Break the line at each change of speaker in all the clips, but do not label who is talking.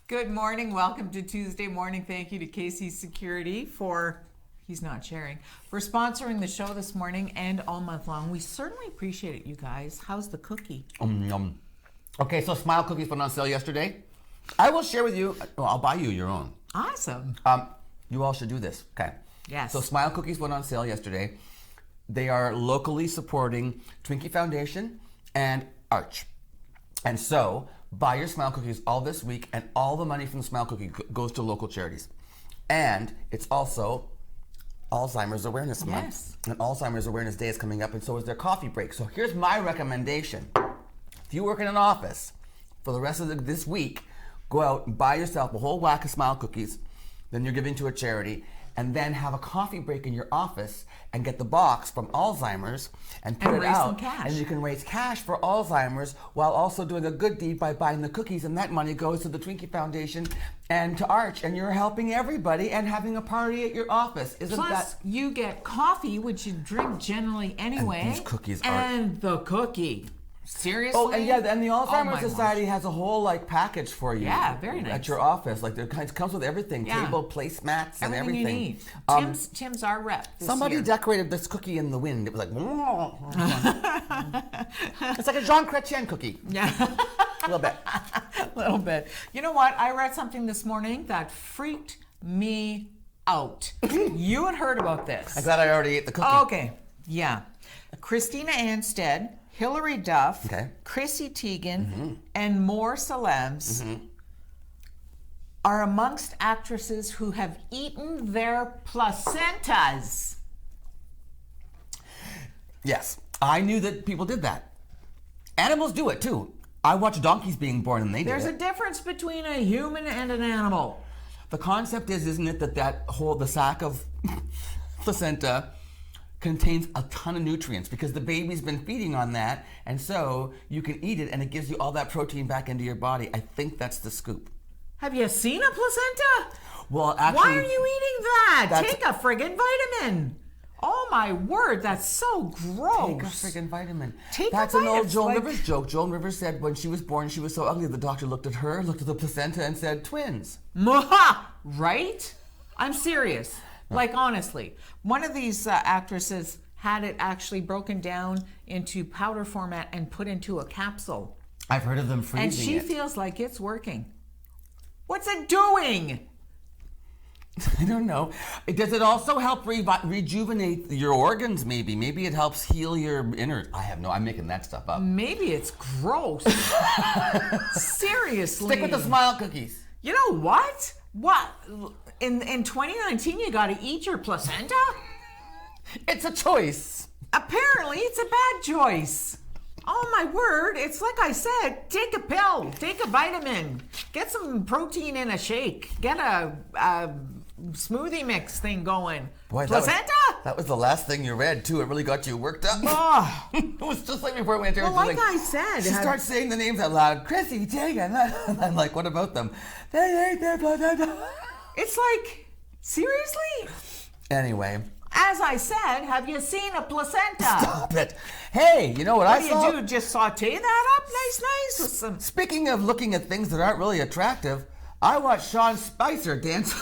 Good morning. Welcome to Tuesday morning. Thank you to Casey's Security for, he's not sharing, for sponsoring the show this morning and all month long. We certainly appreciate it, you guys. How's the cookie?
Yum. Okay, so Smile Cookies went on sale yesterday. I will share with you, I'll buy you your own.
Awesome.
You all should do this. Okay.
Yes.
So Smile Cookies went on sale yesterday. They are locally supporting Twinkie Foundation and Arch. And so, buy your Smile Cookies all this week, and all the money from the Smile Cookie goes to local charities. And it's also Alzheimer's Awareness Month.
Yes.
And Alzheimer's Awareness Day is coming up, and so is their coffee break. So here's my recommendation. If you work in an office, for the rest of this week, go out and buy yourself a whole whack of Smile Cookies, then you're giving to a charity, and then have a coffee break in your office and get the box from Alzheimer's and put it
raise some
out.
cash.
And you can raise cash for Alzheimer's while also doing a good deed by buying the cookies, and that money goes to the Twinkie Foundation and to Arch, and you're helping everybody and having a party at your office.
Plus, you get coffee, which you drink generally anyway.
And these cookies are...
And the cookie. Seriously?
Oh, and yeah, and the Alzheimer's
my
Society
gosh.
has a whole package for you.
Yeah, very nice.
At your office, it comes with everything,
Yeah.
table, placemats, and everything.
You need. Tim's our rep.
Somebody
year.
decorated this cookie in the wind. It was like, it's like a Jean Chrétien cookie.
Yeah.
A little bit.
A little bit. You know what? I read something this morning that freaked me out. You had heard about this.
I'm glad I already ate the cookie.
Okay. Yeah. Christina Anstead, Hilary Duff,
Okay.
Chrissy Teigen, and more celebs are amongst actresses who have eaten their placentas.
Yes, I knew that people did that. Animals do it too. I watch donkeys being born, and they do it.
There's a difference between a human and an animal.
The concept is, isn't it, the sack of placenta contains a ton of nutrients because the baby's been feeding on that, and so you can eat it and it gives you all that protein back into your body. I think that's the scoop.
Have you seen a placenta?
Well, actually...
Why are you eating that?
That's-
Take a friggin' vitamin. Oh my word, that's so gross.
Take a friggin' vitamin.
Take
That's
a
an old
vitamin,
Joan
like-
Rivers joke. Joan Rivers said when she was born, she was so ugly, the doctor looked at her, looked at the placenta, and said, twins.
Mwaha! Right? I'm serious. Like, honestly, one of these actresses had it actually broken down into powder format and put into a capsule.
I've heard of them freezing
And she
it.
feels like it's working. What's it doing?
I don't know. Does it also help rejuvenate your organs, maybe? Maybe it helps heal your inner... I'm making that stuff up.
Maybe it's gross. Seriously.
Stick with the Smile Cookies.
You know what? What? In 2019, you got to eat your placenta?
It's a choice.
Apparently, it's a bad choice. Oh my word, it's like I said, take a pill, take a vitamin, get some protein in a shake, get a smoothie mix thing going.
Boy,
placenta?
That was the last thing you read, too. It really got you worked up.
Oh.
It was just like before we went there.
Well, like I said.
She starts saying the names out loud. Chrissy Teigen. And I'm like, what about them? They ate their placenta.
It's like, seriously?
Anyway.
As I said, have you seen a placenta?
Stop it. Hey, you know what I saw?
What do you do? Just saute that up nice with some...
Speaking of looking at things that aren't really attractive, I watched Sean Spicer dance.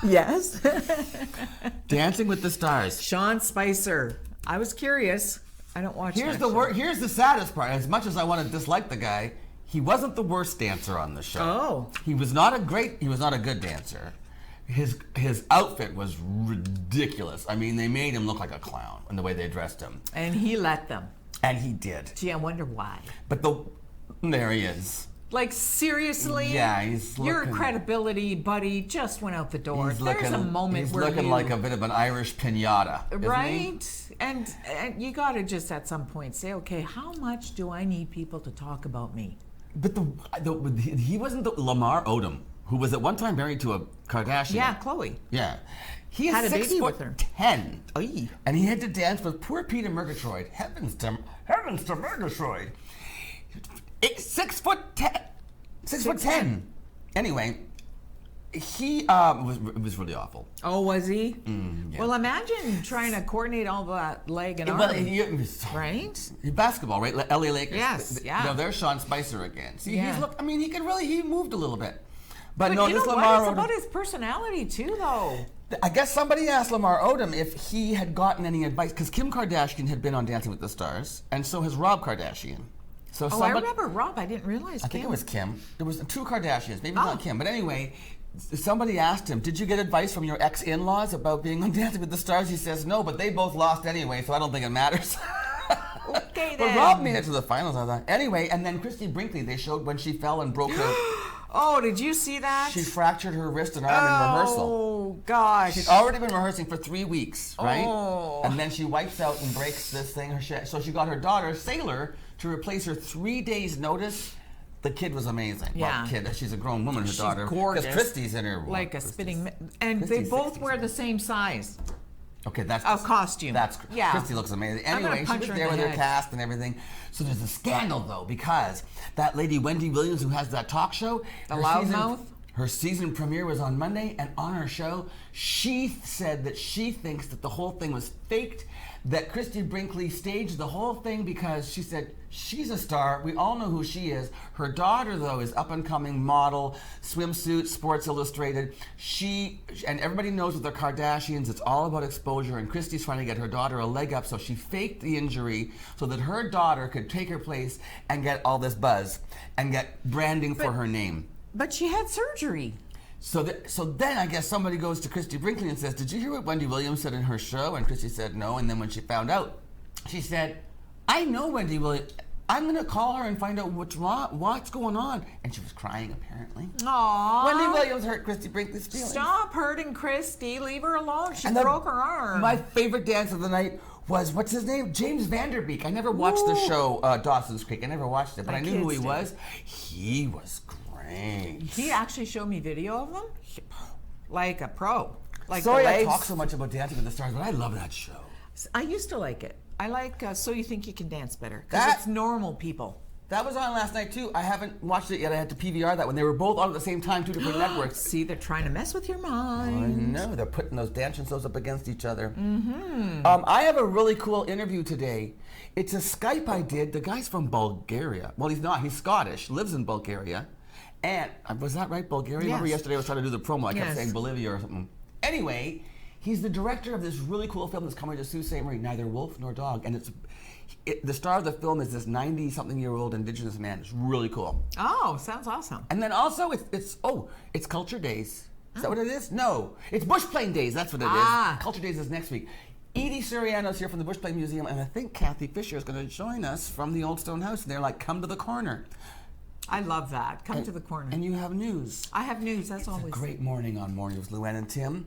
Yes.
Dancing with the Stars.
Sean Spicer. I was curious. I don't watch
Here's
that show.
Here's the saddest part. As much as I want to dislike the guy, he wasn't the worst dancer on the show.
Oh.
He was not a good dancer. His outfit was ridiculous. I mean, they made him look like a clown in the way they dressed him.
And he let them.
And he did.
Gee, I wonder why.
But there he is.
Like, seriously?
Yeah, he's looking...
Your credibility, buddy, just went out the door. There's a moment
he's
where
looking like a bit of an Irish pinata, isn't
right?
he?
And you got to just at some point say, okay, how much do I need people to talk about me?
But he wasn't the Lamar Odom, who was at one time married to a Kardashian.
Yeah, Chloe.
Yeah. He is
Had a
6
baby
foot
with her.
10.
Oy.
And he had to dance with poor Peter Murgatroyd. Heavens to Murgatroyd. 6 foot 10. 6 foot 10. Anyway, He was really awful.
Oh, was he?
Yeah.
Well, imagine trying to coordinate all that leg and arm.
Well,
right?
Basketball, right? LA Lakers.
Yes, yeah.
No, there's Sean Spicer again. See,
Yeah.
he moved a little bit. But
But
no,
you
this
know
Lamar
what? It's
Odom.
about his personality too, though.
I guess somebody asked Lamar Odom if he had gotten any advice, because Kim Kardashian had been on Dancing with the Stars, and so has Rob Kardashian. So
Oh, I remember Rob. I didn't realize.
I think it was Kim. There was 2 Kardashians, maybe
Oh.
not Kim. But anyway, somebody asked him, did you get advice from your ex-in-laws about being on Dancing with the Stars? He says, no, but they both lost anyway, so I don't think it matters.
Okay,
But
then.
Rob made it to the finals, I thought. Anyway, and then Christy Brinkley, they showed when she fell and broke her...
Oh, did you see that?
She fractured her wrist and arm in rehearsal.
Oh, gosh.
She'd already been rehearsing for 3 weeks, right?
Oh.
And then she wipes out and breaks this thing. So she got her daughter, Sailor, to replace her 3 days' notice. The kid was amazing.
Yeah.
Well, kid, she's a grown woman, her daughter.
gorgeous.
Because Christy's in her...
Like a
Christy's-
spitting... And they
Christy's
both
60
wear the same size.
Okay, that's...
A costume.
That's...
Yeah.
Christy looks amazing.
I'm gonna
Anyway, she
punch
was
her in
there
the
with her
head.
cast and everything. So there's a scandal, though, because that lady, Wendy Williams, who has that talk show...
The loudmouth?
Her season premiere was on Monday, and on her show, she said that she thinks that the whole thing was faked, that Christy Brinkley staged the whole thing because she said she's a star. We all know who she is. Her daughter, though, is up-and-coming model, swimsuit, Sports Illustrated. And everybody knows with the Kardashians, it's all about exposure, and Christy's trying to get her daughter a leg up, so she faked the injury so that her daughter could take her place and get all this buzz and get branding for her name.
But she had surgery.
So then I guess somebody goes to Christy Brinkley and says, did you hear what Wendy Williams said in her show? And Christy said no. And then when she found out, she said, I know Wendy Williams. I'm going to call her and find out what's wrong, what's going on. And she was crying, apparently.
Aww.
Wendy Williams hurt Christy Brinkley's feelings.
Stop hurting Christy. Leave her alone. She
And then
broke her arm.
My favorite dance of the night was, what's his name? James Vanderbeek. I never watched the show Dawson's Creek. I never watched it, but I knew who he
kids did.
was. He was great.
He actually showed me video of them. Like a pro. Like
Sorry
the
I
legs.
talk so much about Dancing with the Stars, but I love that show.
I used to like it. I like So You Think You Can Dance Better.
That-
Because it's normal people.
That was on last night too. I haven't watched it yet. I had to PVR that one. They were both on at the same time, 2 different networks.
See, they're trying to mess with your
I
mind.
know, they're putting those dancing shows up against each other. I have a really cool interview today. It's a Skype I did. The guy's from Bulgaria. Well, he's not. He's Scottish, lives in Bulgaria. And, was that right, Bulgaria? Remember
Yes.
yesterday I was trying to do the promo. I kept
Yes.
saying Bolivia or something. Anyway, he's the director of this really cool film that's coming to Sault Ste. Marie, Neither Wolf Nor Dog. And the star of the film is this 90-something-year-old Indigenous man. It's really cool.
Oh, sounds awesome.
And then also it's Culture Days. Is that what it is? No, it's Bushplane Days. That's what it is. Culture Days is next week. Edie Suriano's here from the Bushplane Museum, and I think Kathy Fisher is going to join us from the Old Stone House. And they're like, come to the corner.
I love that. Come to the corner.
And you have news.
I have news. That's always.
A great morning on Morning with Luann and Tim.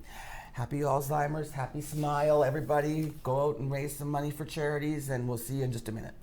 Happy Alzheimer's, happy smile, everybody. Go out and raise some money for charities, and we'll see you in just a minute.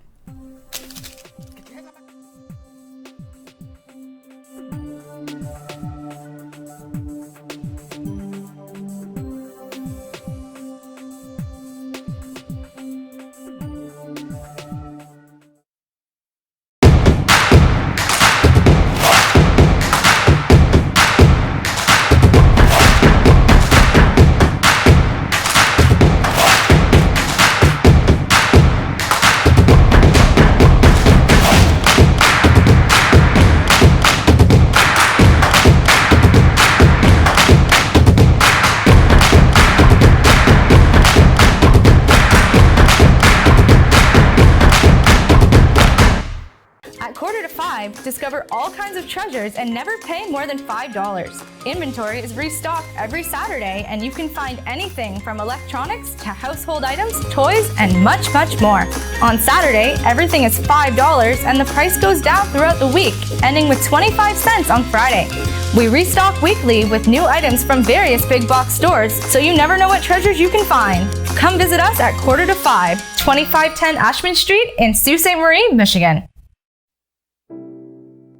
At 4:45, discover all kinds of treasures and never pay more than $5. Inventory is restocked every Saturday, and you can find anything from electronics to household items, toys, and much, much more. On Saturday, everything is $5, and the price goes down throughout the week, ending with 25 cents on Friday. We restock weekly with new items from various big box stores, so you never know what treasures you can find. Come visit us at 4:45, 2510 Ashman Street in Sault Ste. Marie, Michigan.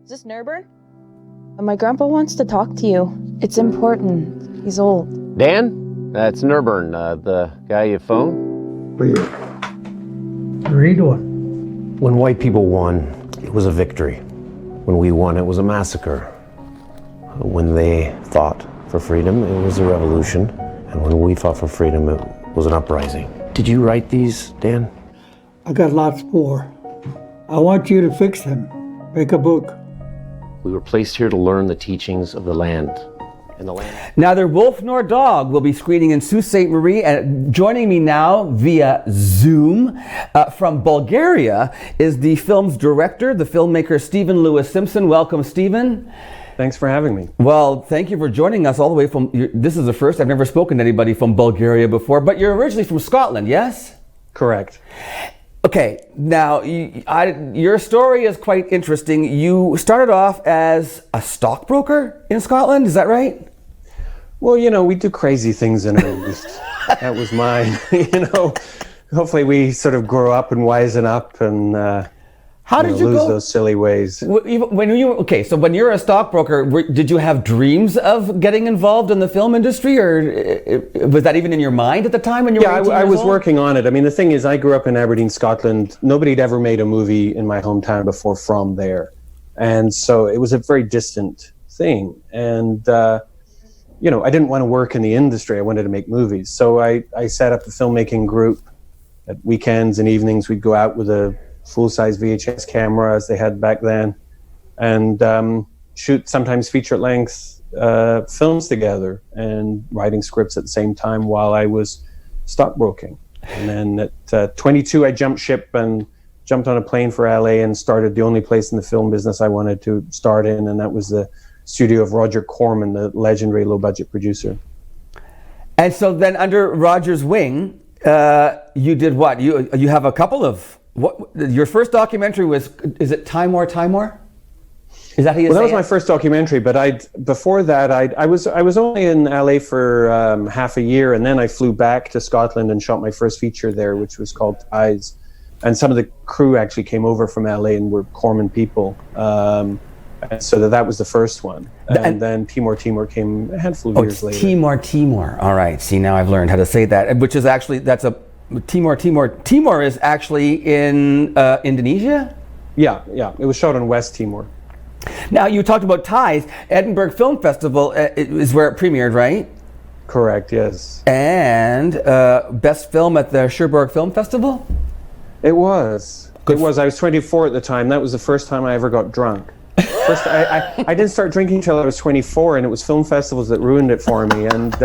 Is this Nurburn? My grandpa wants to talk to you. It's important. He's old.
Dan? That's Nurburn, the guy you phoned?
What are you doing?
When white people won, it was a victory. When we won, it was a massacre. When they thought
for freedom, it was a revolution. And when we fought for freedom, it was an uprising. Did you write these, Dan?
I got lots more. I want you to fix them. Make a book.
We were placed here to learn the teachings of the land. And the land.
Neither Wolf Nor Dog will be screening in Sault Ste. Marie, and joining me now via Zoom from Bulgaria is the film's director, the filmmaker Stephen Lewis Simpson. Welcome, Stephen.
Thanks for having me.
Well, thank you for joining us all the way from, this is the first, I've never spoken to anybody from Bulgaria before, but you're originally from Scotland, yes?
Correct.
Okay, now your story is quite interesting. You started off as a stockbroker in Scotland, is that right?
Well, you know, we do crazy things in our youth. That was mine. You know, hopefully we sort of grow up and wisen up and
How did you
lose
go?
those silly ways.
So when you're a stockbroker, did you have dreams of getting involved in the film industry, or was that even in your mind at the time when you were 18
I
years
was
old?
working on it. I mean, the thing is, I grew up in Aberdeen, Scotland. Nobody'd ever made a movie in my hometown before from there. And so it was a very distant thing. And, you know, I didn't want to work in the industry. I wanted to make movies. So I set up a filmmaking group. At weekends and evenings, we'd go out with a full-size VHS camera, as they had back then, and shoot sometimes feature-length films together and writing scripts at the same time while I was stockbroking. And then at 22, I jumped ship and jumped on a plane for LA and started the only place in the film business I wanted to start in, and that was the studio of Roger Corman, the legendary low-budget producer.
And so then under Roger's wing, you did what? You have a couple of, your first documentary was, is it Timor? Is that how you say it?
Well, that was my first documentary, but before that, I was only in LA for half a year, and then I flew back to Scotland and shot my first feature there, which was called Ties. And some of the crew actually came over from LA and were Corman people. And so that was the first one. And then Timor came a handful of years later.
Timor. All right. See, now I've learned how to say that, which is actually, Timor is actually in Indonesia?
Yeah. It was shot on West Timor.
Now, you talked about Ties. Edinburgh Film Festival is where it premiered, right?
Correct, yes.
And best film at the Cherbourg Film Festival?
It was. I was 24 at the time. That was the first time I ever got drunk. First, I didn't start drinking until I was 24, and it was film festivals that ruined it for me. And,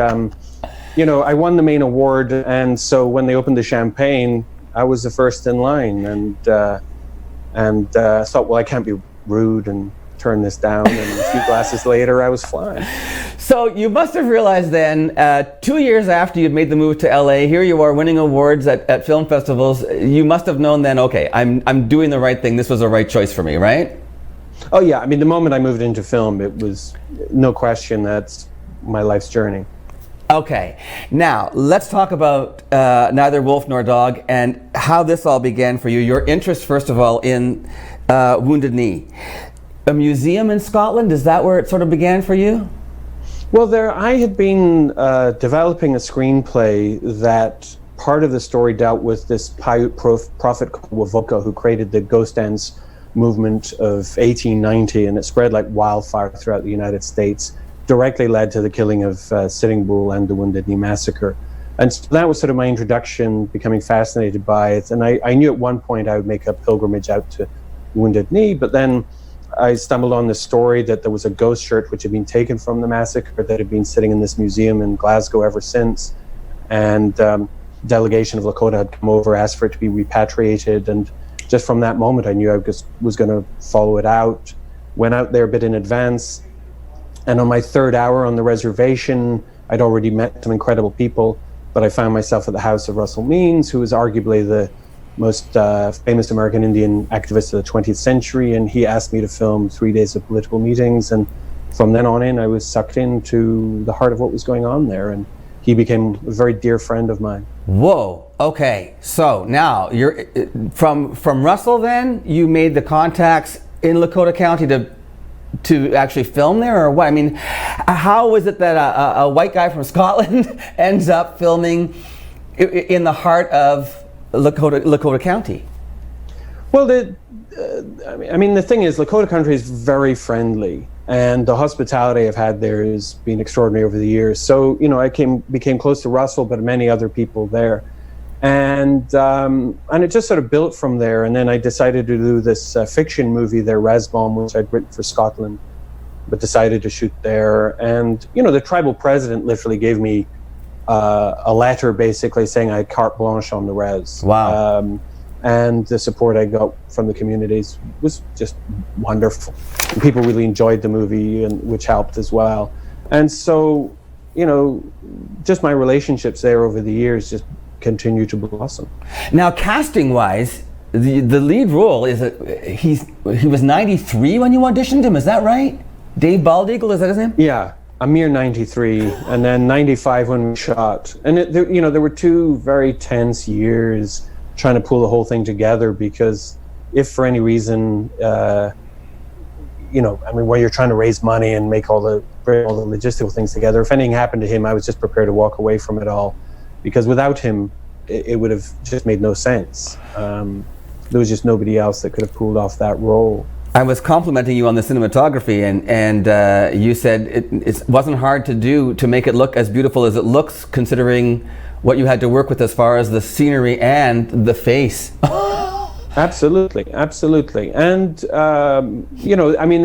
you know, I won the main award, and so when they opened the champagne, I was the first in line. And I thought, well, I can't be rude and turn this down. And a few glasses later, I was flying.
So you must have realized then, 2 years after you'd made the move to LA, here you are winning awards at film festivals. You must have known then, okay, I'm doing the right thing. This was the right choice for me, right?
Oh yeah, I mean, the moment I moved into film, it was no question that's my life's journey.
Okay, now let's talk about Neither Wolf Nor Dog and how this all began for you. Your interest, first of all, in Wounded Knee. A museum in Scotland, is that where it sort of began for you?
Well, I had been developing a screenplay that part of the story dealt with this Paiute prophet called Wovoka, who created the ghost dance movement of 1890, and it spread like wildfire throughout the United States, directly led to the killing of Sitting Bull and the Wounded Knee massacre. And so that was sort of my introduction, becoming fascinated by it. And I knew at one point I would make a pilgrimage out to Wounded Knee, but then I stumbled on this story that there was a ghost shirt which had been taken from the massacre that had been sitting in this museum in Glasgow ever since. And delegation of Lakota had come over, asked for it to be repatriated, and just from that moment, I knew I was going to follow it out. Went out there a bit in advance, and on my third hour on the reservation, I'd already met some incredible people, but I found myself at the house of Russell Means, who was arguably the most famous American Indian activist of the 20th century, and he asked me to film 3 days of political meetings, and from then on in, I was sucked into the heart of what was going on there, and he became a very dear friend of mine.
Whoa. Okay. So now you're from Russell. Then you made the contacts in Lakota County to actually film there, or what? I mean, how is it that a white guy from Scotland ends up filming in the heart of Lakota County?
Well, I mean, the thing is, Lakota country is very friendly, and the hospitality I've had there has been extraordinary over the years. So, you know, I became close to Russell, but many other people there, and it just sort of built from there. And then I decided to do this fiction movie there, Rasbaum, which I'd written for Scotland, but decided to shoot there. And, you know, the tribal president literally gave me a letter basically saying I had carte blanche on the res.
Wow.
And the support I got from the communities was just wonderful. And people really enjoyed the movie, and which helped as well. And so, you know, just my relationships there over the years just continue to blossom.
Now, casting-wise, the lead role is he was 93 when you auditioned him. Is that right? Dave Baldeagle, is that his name?
Yeah, a mere 93, and then 95 when we shot. And you know, there were 2 very tense years trying to pull the whole thing together, because if for any reason, you know, I mean, while you're trying to raise money and make all the logistical things together, if anything happened to him, I was just prepared to walk away from it all, because without him, it would have just made no sense. There was just nobody else that could have pulled off that role.
I was complimenting you on the cinematography, and you said it wasn't hard to do to make it look as beautiful as it looks, considering what you had to work with as far as the scenery and the face.
Absolutely. And, you know, I mean,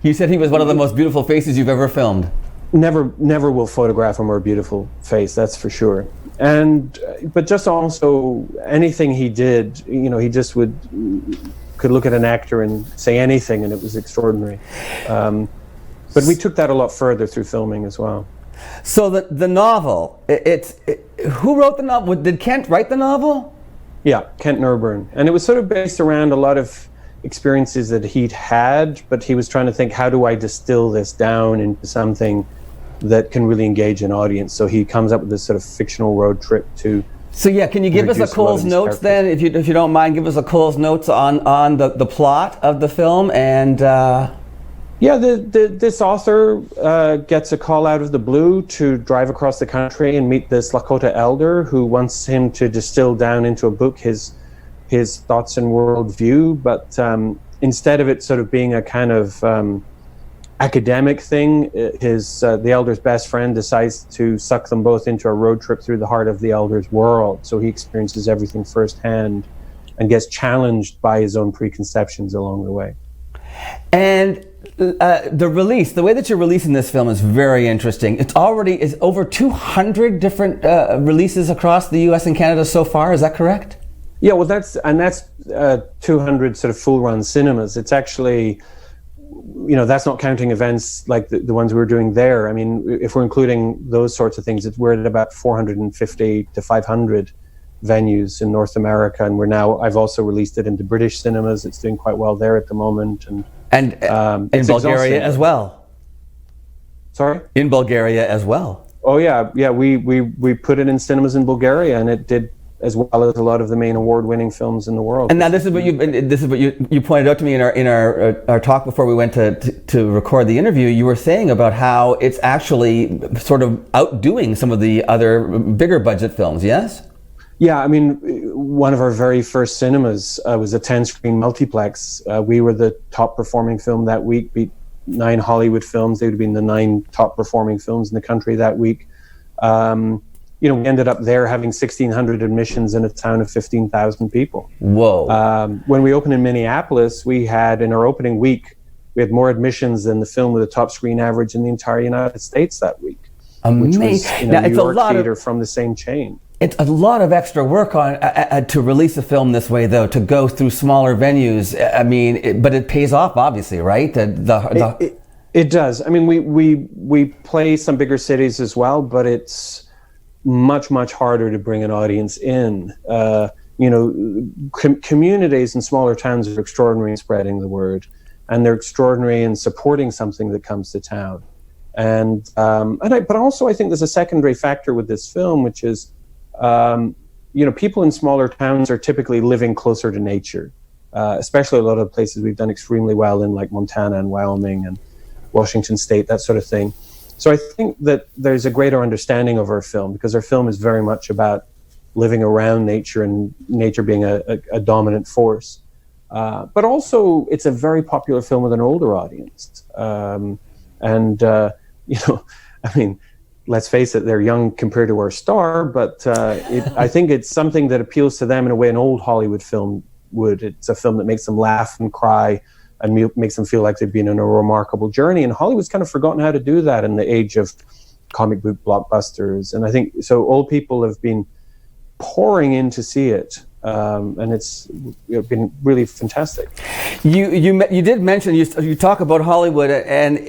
You said he was one of the most beautiful faces you've ever filmed.
Never will photograph a more beautiful face, that's for sure. And, but just also anything he did, you know, he just could look at an actor and say anything, and it was extraordinary. But we took that a lot further through filming as well.
So the novel, who wrote the novel? Did Kent write the novel?
Yeah, Kent Nurburn. And it was sort of based around a lot of experiences that he'd had, but he was trying to think, how do I distill this down into something that can really engage an audience? So he comes up with this sort of fictional road trip to...
So yeah, can you give us a Cole's Notes then, if you don't mind, give us a Cole's Notes on the plot of the film and...
Yeah, this author gets a call out of the blue to drive across the country and meet this Lakota elder who wants him to distill down into a book his thoughts and worldview. But instead of it sort of being a kind of academic thing, the elder's best friend decides to suck them both into a road trip through the heart of the elder's world. So he experiences everything firsthand and gets challenged by his own preconceptions along the way.
And the way that you're releasing this film is very interesting. It's already is over 200 different releases across the U.S. and Canada so far. Is that correct?
Yeah, well, that's 200 sort of full-run cinemas. It's actually, you know, that's not counting events like the ones we were doing there. I mean, if we're including those sorts of things, we're at about 450 to 500 venues in North America, and I've also released it into British cinemas. It's doing quite well there at the moment, and
in Bulgaria as well.
Sorry?
In Bulgaria as well.
Oh yeah, we put it in cinemas in Bulgaria, and it did as well as a lot of the main award-winning films in the world.
And now this is what you pointed out to me in our talk before we went to record the interview. You were saying about how it's actually sort of outdoing some of the other bigger budget films. Yes.
Yeah, I mean, one of our very first cinemas was a 10-screen multiplex. We were the top-performing film that week, beat 9 Hollywood films. They would have been the 9 top-performing films in the country that week. You know, we ended up there having 1,600 admissions in a town of 15,000 people.
Whoa.
When we opened in Minneapolis, in our opening week, we had more admissions than the film with a top-screen average in the entire United States that week.
Amazing.
Which was, you know, New York theater from the same chain.
It's a lot of extra work to release a film this way, though, to go through smaller venues. I mean, but it pays off, obviously, right?
It does. I mean, we play some bigger cities as well, but it's much harder to bring an audience in. You know, communities in smaller towns are extraordinary in spreading the word, and they're extraordinary in supporting something that comes to town. But also I think there's a secondary factor with this film, which is, you know, people in smaller towns are typically living closer to nature, especially a lot of the places we've done extremely well in, like Montana and Wyoming and Washington State, that sort of thing. So I think that there's a greater understanding of our film, because our film is very much about living around nature and nature being a dominant force. But also, it's a very popular film with an older audience. Let's face it, they're young compared to our star, but I think it's something that appeals to them in a way an old Hollywood film would. It's a film that makes them laugh and cry and makes them feel like they've been on a remarkable journey. And Hollywood's kind of forgotten how to do that in the age of comic book blockbusters. And I think so old people have been pouring in to see it. And it's been really fantastic.
You did mention, you talk about Hollywood, and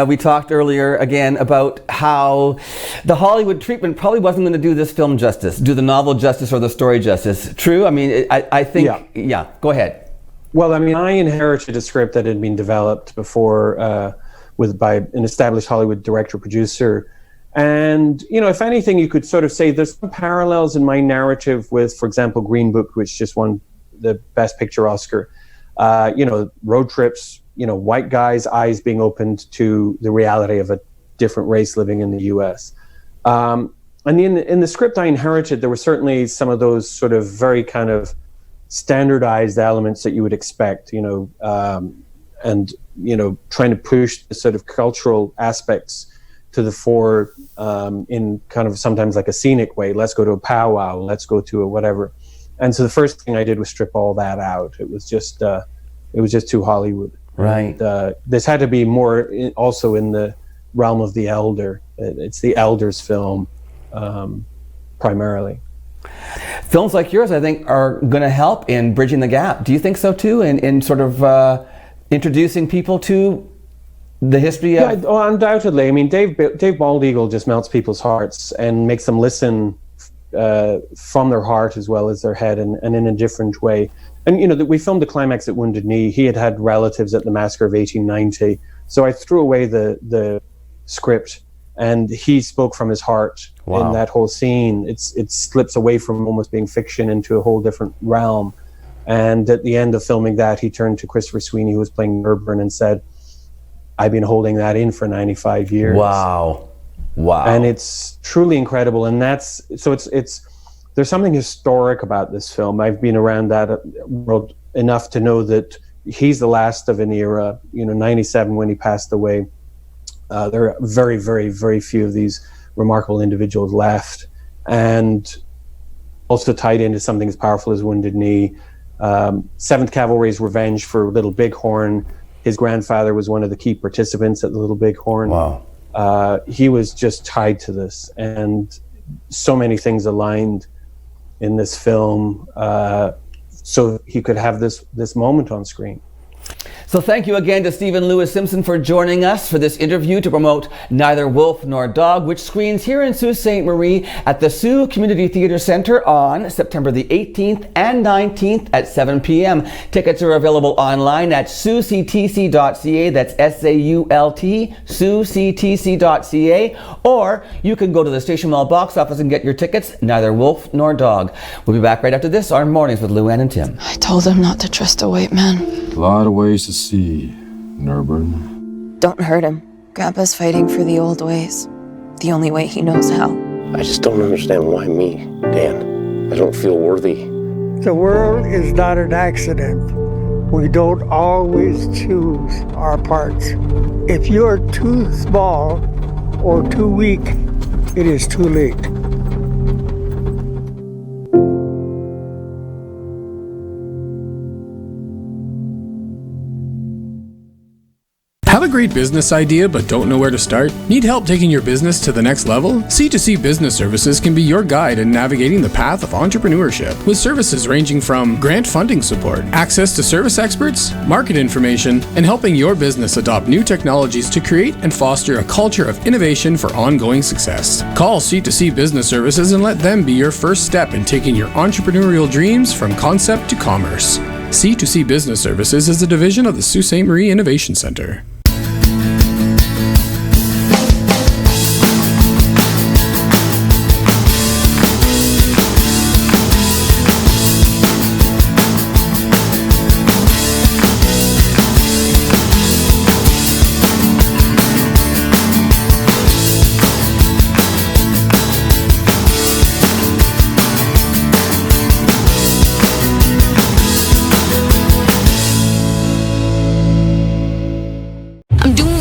we talked earlier again about how the Hollywood treatment probably wasn't going to do this film justice, do the novel justice or the story justice. True? I mean, I think, yeah, go ahead.
Well, I mean, I inherited a script that had been developed before by an established Hollywood director-producer. And, if anything, you could sort of say there's some parallels in my narrative with, for example, Green Book, which just won the Best Picture Oscar. Road trips, white guys' eyes being opened to the reality of a different race living in the U.S. And in the script I inherited, there were certainly some of those sort of very kind of standardized elements that you would expect, trying to push the sort of cultural aspects to the fore in kind of sometimes like a scenic way. Let's go to a powwow, let's go to a whatever. And so the first thing I did was strip all that out. It was just too Hollywood.
Right.
And, this had to be more also in the realm of the elder. It's the elder's film primarily.
Films like yours, I think, are going to help in bridging the gap. Do you think so too? In sort of introducing people to the history of...
Yeah, undoubtedly. I mean, Dave Baldeagle just melts people's hearts and makes them listen from their heart as well as their head, and in a different way. And, we filmed the climax at Wounded Knee. He had relatives at the massacre of 1890. So I threw away the script, and he spoke from his heart. Wow. In that whole scene. It slips away from almost being fiction into a whole different realm. And at the end of filming that, he turned to Christopher Sweeney, who was playing Nurburn, and said, I've been holding that in for 95 years.
Wow.
And it's truly incredible. And it's there's something historic about this film. I've been around that world enough to know that he's the last of an era. 97 when he passed away. There are very, very, very few of these remarkable individuals left. And also tied into something as powerful as Wounded Knee. 7th Cavalry's Revenge for Little Bighorn. His grandfather was one of the key participants at the Little Bighorn.
Wow.
He was just tied to this, and so many things aligned in this film, so he could have this moment on screen.
So thank you again to Stephen Lewis Simpson for joining us for this interview to promote Neither Wolf Nor Dog, which screens here in Sault Ste. Marie at the Sault Community Theatre Centre on September the 18th and 19th at 7 p.m. Tickets are available online at saultctc.ca. That's SAULT, saultctc.ca. Or you can go to the Station Mall box office and get your tickets, Neither Wolf Nor Dog. We'll be back right after this on Mornings with Luann and Tim.
I told him not to trust a white man.
A lot of ways to see, Nurburn.
Don't hurt him. Grandpa's fighting for the old ways. The only way he knows how.
I just don't understand why me, Dan. I don't feel worthy.
The world is not an accident. We don't always choose our parts. If you're too small or too weak, it is too late.
Have a great business idea but don't know where to start? Need help taking your business to the next level? C2C Business Services can be your guide in navigating the path of entrepreneurship, with services ranging from grant funding support, access to service experts, market information, and helping your business adopt new technologies to create and foster a culture of innovation for ongoing success. Call C2C Business Services and let them be your first step in taking your entrepreneurial dreams from concept to commerce. C2C Business Services is a division of the Sault Ste. Marie Innovation Center.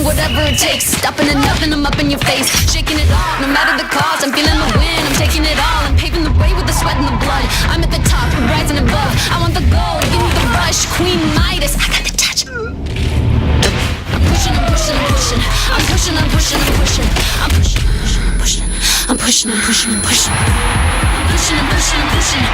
whatever it takes. Stopping and nothing, I'm up in your face. Shaking it off, no matter the cost. I'm feeling the wind, I'm taking it all. I'm paving the way with the sweat and the blood. I'm at the top, I'm rising above. I want the gold, give me the rush. Queen Midas, I got the touch. I'm pushing, I'm pushing, I'm pushing. I'm pushing, I'm pushing, I'm pushing. I'm pushing, I'm pushing, I'm pushing. I'm pushing, I'm pushing, I'm pushing. I'm pushing, I'm pushing, I'm pushing.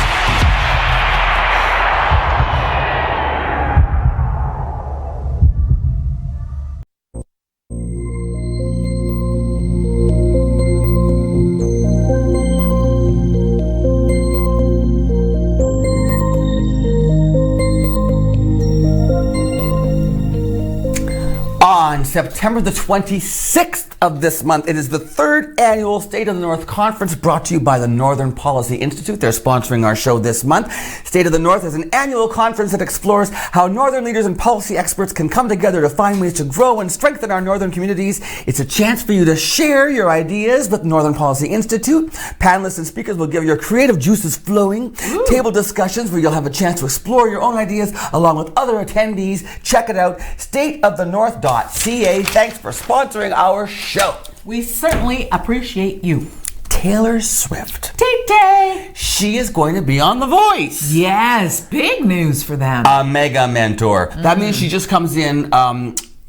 On September the 26th of this month, it is the third annual State of the North Conference brought to you by the Northern Policy Institute. They're sponsoring our show this month. State of the North is an annual conference that explores how Northern leaders and policy experts can come together to find ways to grow and strengthen our Northern communities. It's a chance for you to share your ideas with Northern Policy Institute. Panelists and speakers will give your creative juices flowing. Ooh. Table discussions where you'll have a chance to explore your own ideas along with other attendees. Check it out, stateofthenorth.ca. Thanks for sponsoring our show.
We certainly appreciate you.
Taylor Swift.
Tay-Tay.
She is going to be on The Voice.
Yes, big news for them.
A mega mentor. That means she just comes in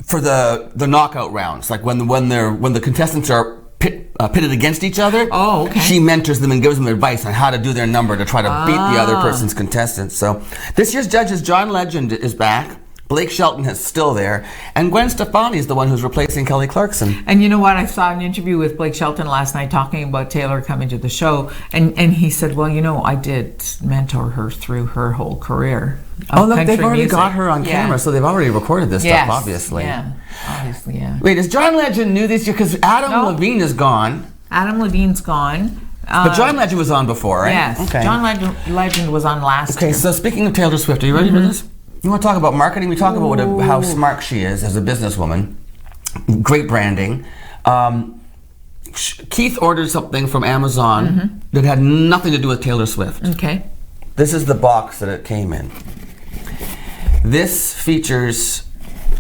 for the knockout rounds, like when the contestants are pitted against each other.
Oh, okay.
She mentors them and gives them advice on how to do their number to try to beat the other person's contestants. So this year's judges, John Legend is back. Blake Shelton is still there, and Gwen Stefani is the one who's replacing Kelly Clarkson.
And you know what? I saw an interview with Blake Shelton last night talking about Taylor coming to the show, and he said, well, you know, I did mentor her through her whole career.
Oh, look, they've already got her on camera, so they've already recorded this stuff, obviously.
Yeah, obviously, yeah.
Wait, is John Legend new this year? Because Adam Levine is gone.
Adam Levine's gone.
But John Legend was on before, right?
Yes, okay. John Legend was on last year.
Okay, so speaking of Taylor Swift, are you ready for this? You want to talk about marketing? We talk about how smart she is as a businesswoman. Great branding. Keith ordered something from Amazon that had nothing to do with Taylor Swift.
Okay.
This is the box that it came in. This features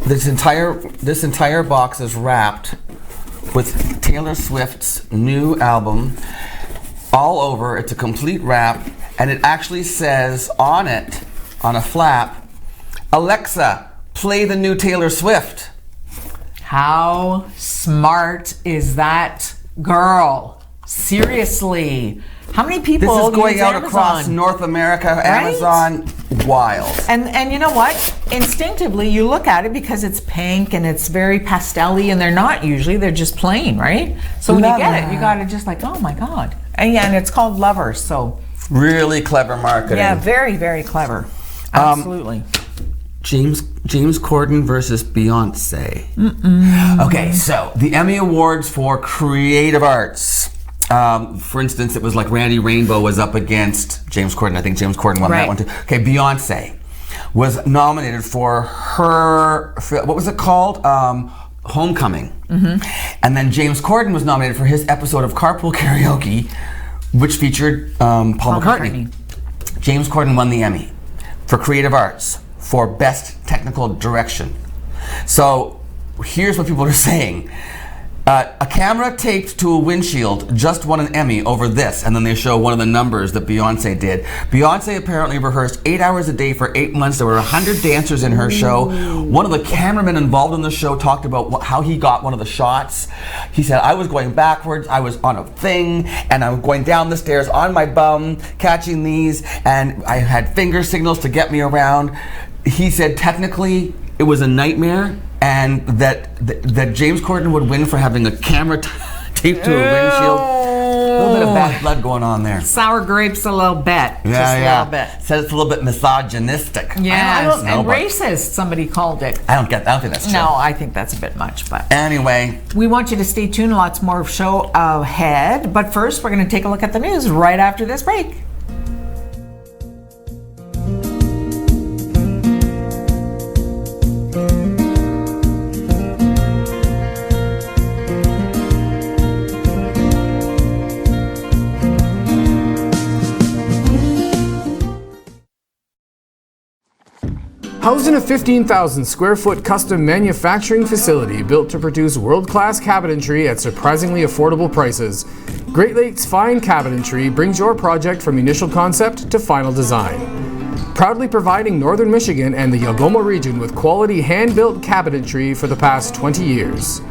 this entire box is wrapped with Taylor Swift's new album all over. It's a complete wrap, and it actually says on it, on a flap, Alexa, play the new Taylor Swift.
How smart is that girl? Seriously. How many people
This is going out
Amazon?
Across North America, right? Amazon, wild.
And you know what? Instinctively, you look at it because it's pink and it's very pastel-y, and they're not usually, they're just plain, right? So when you get it, you got to just like, oh my God. And yeah, and it's called Lovers, so.
Really clever marketing.
Yeah, very, very clever. Absolutely.
James Corden versus Beyonce. Okay, so the Emmy Awards for Creative Arts. For instance, it was like Randy Rainbow was up against James Corden. I think James Corden won that one too. Okay, Beyonce was nominated for her, what was it called? Homecoming. And then James Corden was nominated for his episode of Carpool Karaoke, which featured Paul McCartney. James Corden won the Emmy for Creative Arts for Best Technical Direction. So here's what people are saying. A camera taped to a windshield just won an Emmy over this, and then they show one of the numbers that Beyonce did. Beyonce apparently rehearsed 8 hours a day for 8 months. There were 100 dancers in her show. One of the cameramen involved in the show talked about how he got one of the shots. He said, I was going backwards, I was on a thing, and I was going down the stairs on my bum, catching these, and I had finger signals to get me around. He said technically it was a nightmare, and that James Corden would win for having a camera taped to a windshield. A little bit of bad blood going on there.
Sour grapes a little bit.
Yeah,
just a little bit.
Says it's a little bit misogynistic.
Yes,
I don't know,
and racist, somebody called it.
I don't think that's true.
No, I think that's a bit much, but.
Anyway.
We want you to stay tuned, lots more show ahead. But first, we're going to take a look at the news right after this break.
Housed in a 15,000 square foot custom manufacturing facility built to produce world-class cabinetry at surprisingly affordable prices, Great Lakes Fine Cabinetry brings your project from initial concept to final design. Proudly providing Northern Michigan and the Algoma region with quality hand-built cabinetry for the past 20 years.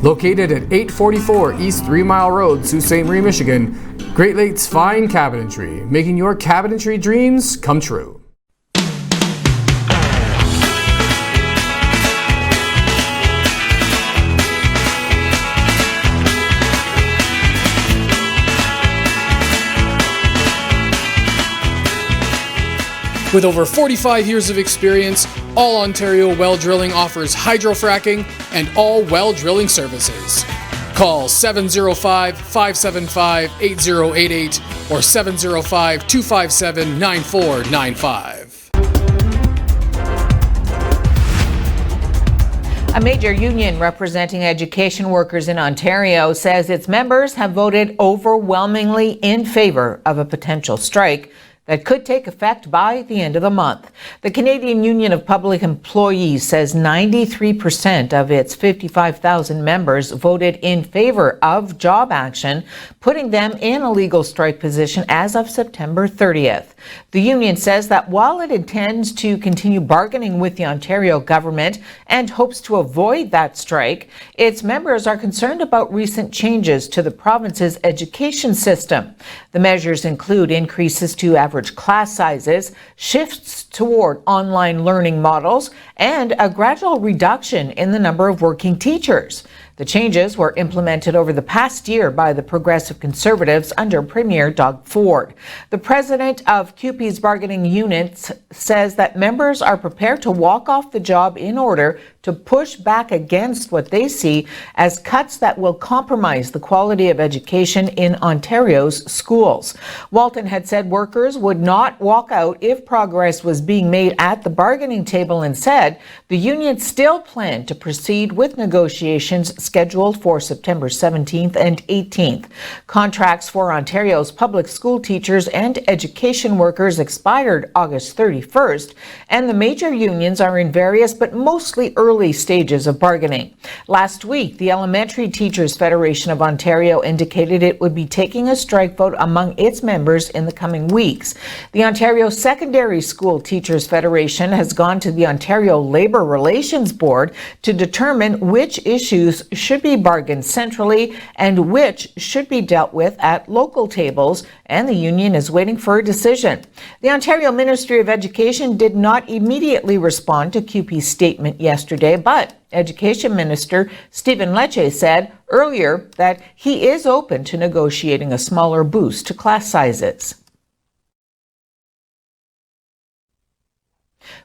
Located at 844 East 3 Mile Road, Sault Ste. Marie, Michigan, Great Lakes Fine Cabinetry, making your cabinetry dreams come true. With over 45 years of experience, All Ontario Well Drilling offers hydrofracking and all well drilling services. Call 705-575-8088 or 705-257-9495.
A major union representing education workers in Ontario says its members have voted overwhelmingly in favor of a potential strike that could take effect by the end of the month. The Canadian Union of Public Employees says 93% of its 55,000 members voted in favor of job action, putting them in a legal strike position as of September 30th. The union says that while it intends to continue bargaining with the Ontario government and hopes to avoid that strike, its members are concerned about recent changes to the province's education system. The measures include increases to average class sizes, shifts toward online learning models, and a gradual reduction in the number of working teachers. The changes were implemented over the past year by the Progressive Conservatives under Premier Doug Ford. The president of CUPE's bargaining unit says that members are prepared to walk off the job in order to push back against what they see as cuts that will compromise the quality of education in Ontario's schools. Walton had said workers would not walk out if progress was being made at the bargaining table and said the union still planned to proceed with negotiations scheduled for September 17th and 18th. Contracts for Ontario's public school teachers and education workers expired August 31st, and the major unions are in various but mostly early stages of bargaining. Last week, the Elementary Teachers Federation of Ontario indicated it would be taking a strike vote among its members in the coming weeks. The Ontario Secondary School Teachers Federation has gone to the Ontario Labour Relations Board to determine which issues should be bargained centrally and which should be dealt with at local tables, and the union is waiting for a decision. The Ontario Ministry of Education did not immediately respond to CUPE's statement yesterday, but Education Minister Stephen Lecce said earlier that he is open to negotiating a smaller boost to class sizes.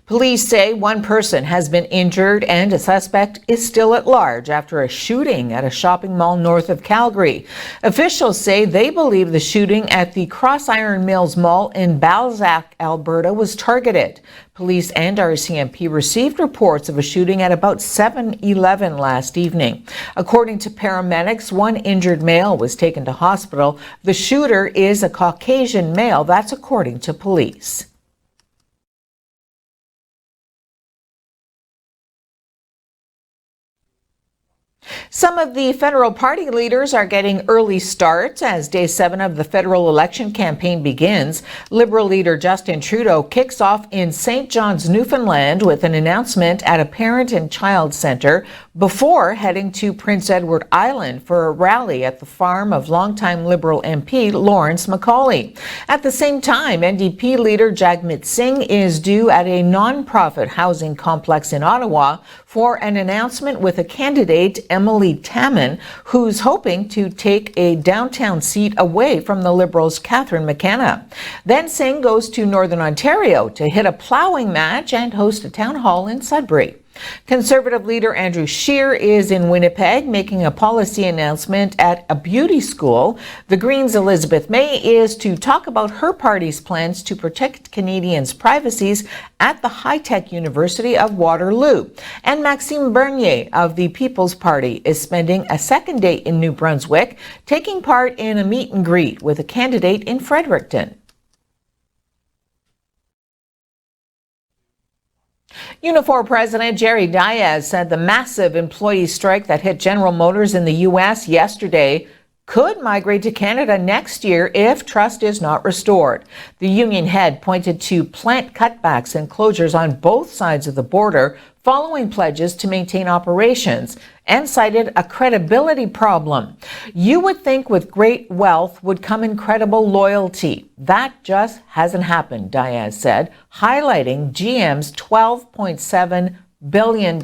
Police say one person has been injured and a suspect is still at large after a shooting at a shopping mall north of Calgary. Officials say they believe the shooting at the Cross Iron Mills Mall in Balzac, Alberta was targeted. Police and RCMP received reports of a shooting at about 7:11 last evening. According to paramedics, one injured male was taken to hospital. The shooter is a Caucasian male. That's according to police. Some of the federal party leaders are getting early starts as day 7 of the federal election campaign begins. Liberal leader Justin Trudeau kicks off in St. John's, Newfoundland with an announcement at a parent and child center before heading to Prince Edward Island for a rally at the farm of longtime Liberal MP Lawrence Macaulay. At the same time, NDP leader Jagmeet Singh is due at a non-profit housing complex in Ottawa for an announcement with a candidate, Emily Taman, who's hoping to take a downtown seat away from the Liberals' Catherine McKenna. Then Singh goes to Northern Ontario to hit a ploughing match and host a town hall in Sudbury. Conservative leader Andrew Scheer is in Winnipeg making a policy announcement at a beauty school. The Greens' Elizabeth May is to talk about her party's plans to protect Canadians' privacies at the high-tech University of Waterloo. And Maxime Bernier of the People's Party is spending a second day in New Brunswick, taking part in a meet and greet with a candidate in Fredericton. Unifor President Jerry Diaz said the massive employee strike that hit General Motors in the U.S. yesterday could migrate to Canada next year if trust is not restored. The union head pointed to plant cutbacks and closures on both sides of the border following pledges to maintain operations, and cited a credibility problem. You would think with great wealth would come incredible loyalty. That just hasn't happened, Diaz said, highlighting GM's $12.7 billion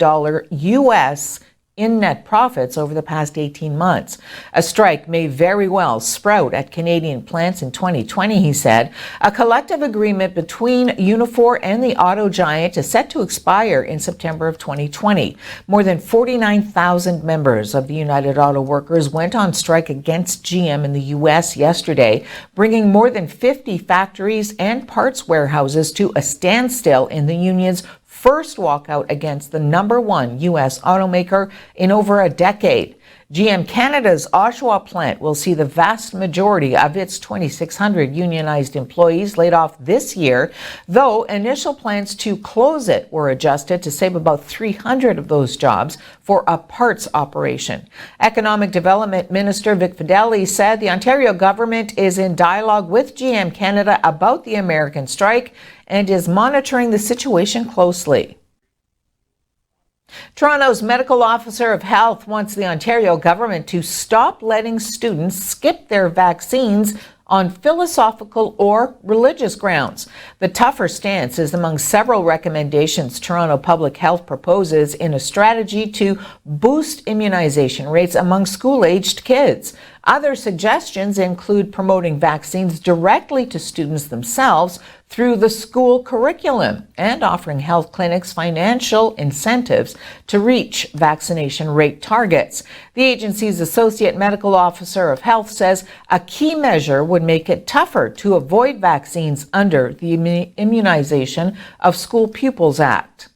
U.S. in net profits over the past 18 months. A strike may very well sprout at Canadian plants in 2020, he said. A collective agreement between Unifor and the auto giant is set to expire in September of 2020. More than 49,000 members of the United Auto Workers went on strike against GM in the U.S. yesterday, bringing more than 50 factories and parts warehouses to a standstill in the union's first walkout against the #1 U.S. automaker in over a decade. GM Canada's Oshawa plant will see the vast majority of its 2,600 unionized employees laid off this year, though initial plans to close it were adjusted to save about 300 of those jobs for a parts operation. Economic Development Minister Vic Fedeli said the Ontario government is in dialogue with GM Canada about the American strike and is monitoring the situation closely. Toronto's medical officer of health wants the Ontario government to stop letting students skip their vaccines on philosophical or religious grounds. The tougher stance is among several recommendations Toronto Public Health proposes in a strategy to boost immunization rates among school-aged kids. Other suggestions include promoting vaccines directly to students themselves through the school curriculum and offering health clinics financial incentives to reach vaccination rate targets. The agency's associate medical officer of health says a key measure would make it tougher to avoid vaccines under the Immunization of School Pupils Act.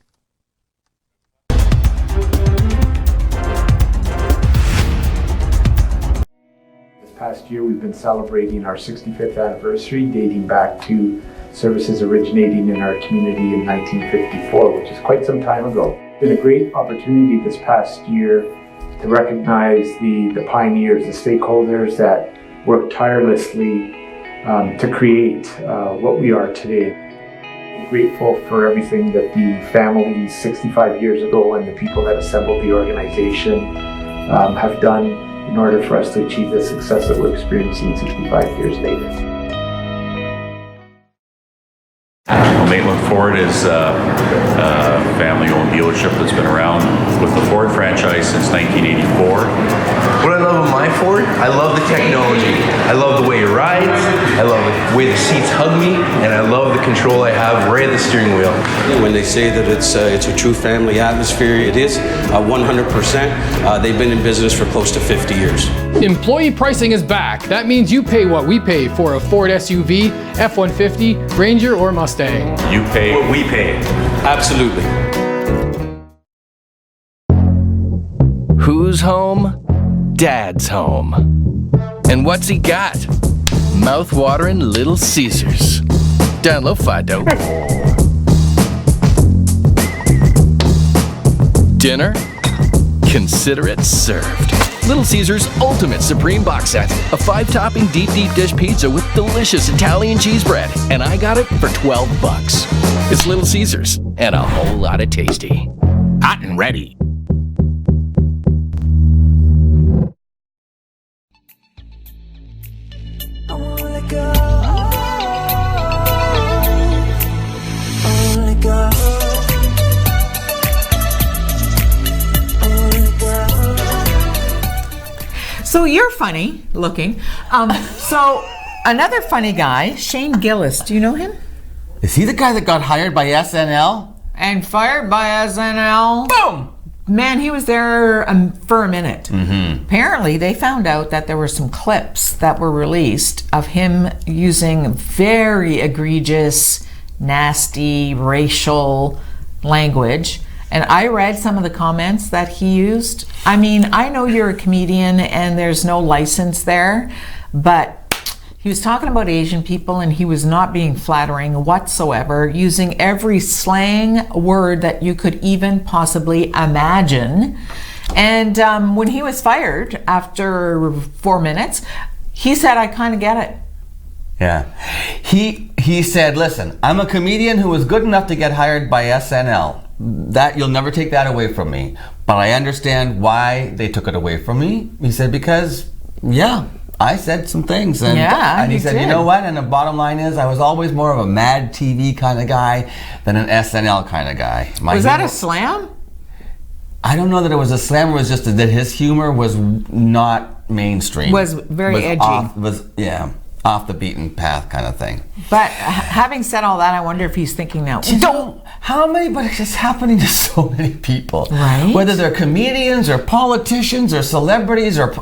Past year we've been celebrating our 65th anniversary, dating back to services originating in our community in 1954, which is quite some time ago. It's been a great opportunity this past year to recognize the pioneers, the stakeholders that worked tirelessly to create what we are today. I'm grateful for everything that the families 65 years ago and the people that assembled the organization have done in order for us to achieve the success that we're experiencing 65 years later.
Maitland Ford is a family-owned dealership that's been around with the Ford franchise since 1984.
What I love about my Ford, I love the technology. I love the way it rides, I love the way the seats hug me, and I love the control I have right at the steering wheel.
When they say that it's a true family atmosphere, it is 100%. They've been in business for close to 50 years.
Employee pricing is back. That means you pay what we pay for a Ford SUV, F-150, Ranger, or Mustang.
You pay
what we pay.
Absolutely.
Who's home? Dad's home. And what's he got? Mouth-watering Little Caesars. Download Fido. Dinner? Consider it served. Little Caesars Ultimate Supreme Box Set. A 5-topping deep dish pizza with delicious Italian cheese bread. And I got it for $12. It's Little Caesars and a whole lot of tasty. Hot and ready.
So you're funny looking. So another funny guy, Shane Gillis. Do you know him?
Is he the guy that got hired by SNL?
And fired by SNL.
Boom!
Man, he was there for a minute.
Mm-hmm.
Apparently, they found out that there were some clips that were released of him using very egregious, nasty, racial language. And I read some of the comments that he used. I mean, I know you're a comedian and there's no license there, but He was talking about Asian people, and he was not being flattering whatsoever, using every slang word that you could even possibly imagine. And when he was fired after 4 minutes, he said, I kind of get it.
Yeah. He said, listen, I'm a comedian who was good enough to get hired by SNL. That you'll never take that away from me. But I understand why they took it away from me. He said, because, yeah, I said some things. And, and he said, you know what? And the bottom line is, I was always more of a Mad TV kind of guy than an SNL kind of guy.
Was that a slam?
I don't know that it was a slam. It was just that his humor was not mainstream.
Was very edgy.
Off the beaten path kind of thing.
But having said all that, I wonder if he's thinking now.
But it's happening to so many people.
Right.
Whether they're comedians or politicians or celebrities, or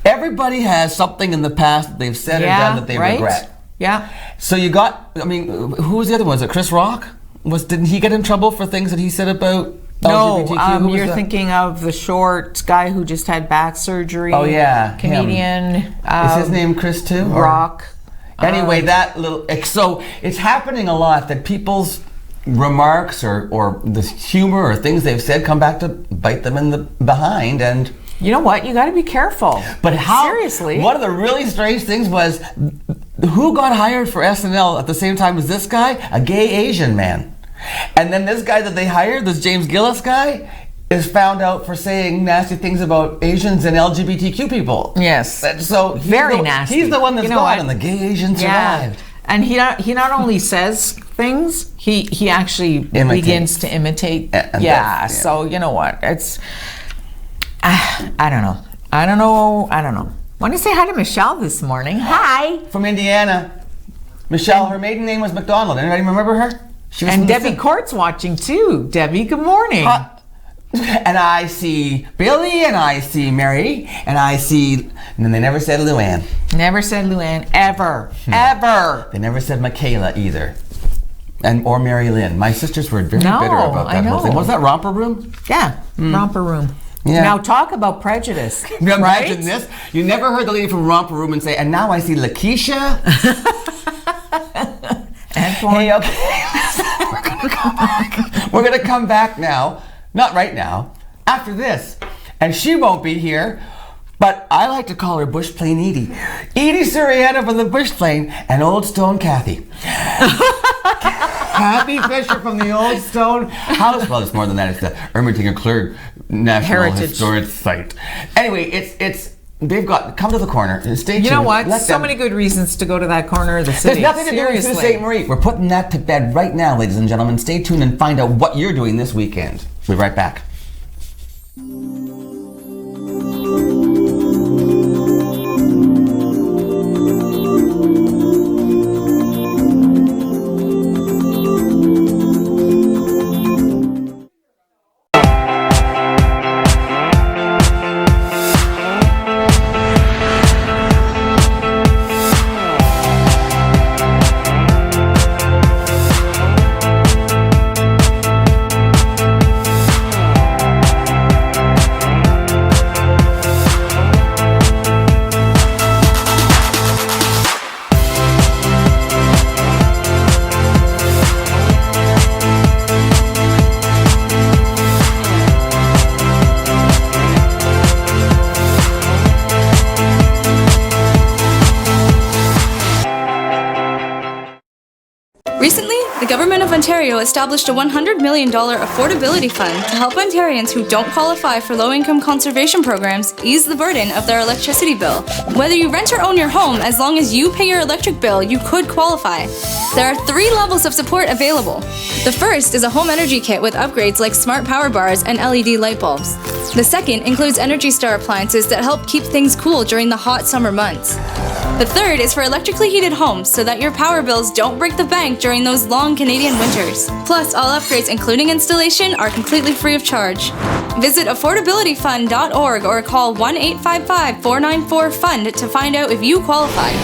everybody has something in the past that they've said or done that they regret.
Yeah.
So you got, I mean, who was the other one? Was it Chris Rock? Didn't he get in trouble for things that he said about LGBTQ?
No, you're thinking of the short guy who just had back surgery.
Oh yeah,
comedian.
Is his name Chris too?
Rock.
Anyway, so it's happening a lot that people's remarks or the humor or things they've said come back to bite them in the behind. And
you know what? You got to be careful.
But
seriously,
one of the really strange things was who got hired for SNL at the same time as this guy? A gay Asian man. And then this guy that they hired, this James Gillis guy, is found out for saying nasty things about Asians and LGBTQ people.
Yes.
So
very nasty.
He's the one that's gone, and the gay Asian survived.
And he not only says things, he actually begins to imitate. So you know what? It's I don't know. Want to say hi to Michelle this morning? Hi.
From Indiana. Michelle, her maiden name was McDonald. Anybody remember her?
And Debbie Court's watching too. Debbie, good morning.
And I see Billy, and I see Mary, and then they never said Luann.
Never said Luann, ever, ever.
They never said Michaela either. Or Mary Lynn. My sisters were very bitter about that whole thing. Was that Romper Room?
Yeah, Romper Room.
Yeah.
Now talk about prejudice.
Imagine this. You never heard the lady from Romper Room and say, and now I see Lakeisha. Hey, okay. We're gonna come back. We're gonna come back now. Not right now. After this. And she won't be here. But I like to call her Bushplane Edie. Edie Suriana from the Bushplane and Old Stone Kathy. Kathy Fisher from the Old Stone House. Well, it's more than that. It's the Erminger Clerg National Historic Site. Anyway, they've got, come to the corner and stay tuned.
You know what? So many good reasons to go to that corner of the city.
There's nothing to do with Sault Ste. Marie. We're putting that to bed right now, ladies and gentlemen. Stay tuned and find out what you're doing this weekend. We'll be right back.
Recently, the Government of Ontario established a $100 million affordability fund to help Ontarians who don't qualify for low-income conservation programs ease the burden of their electricity bill. Whether you rent or own your home, as long as you pay your electric bill, you could qualify. There are 3 levels of support available. The first is a home energy kit with upgrades like smart power bars and LED light bulbs. The second includes Energy Star appliances that help keep things cool during the hot summer months. The third is for electrically heated homes so that your power bills don't break the bank during those long Canadian winters. Plus, all upgrades, including installation, are completely free of charge. Visit affordabilityfund.org or call 1-855-494-FUND to find out if you qualify.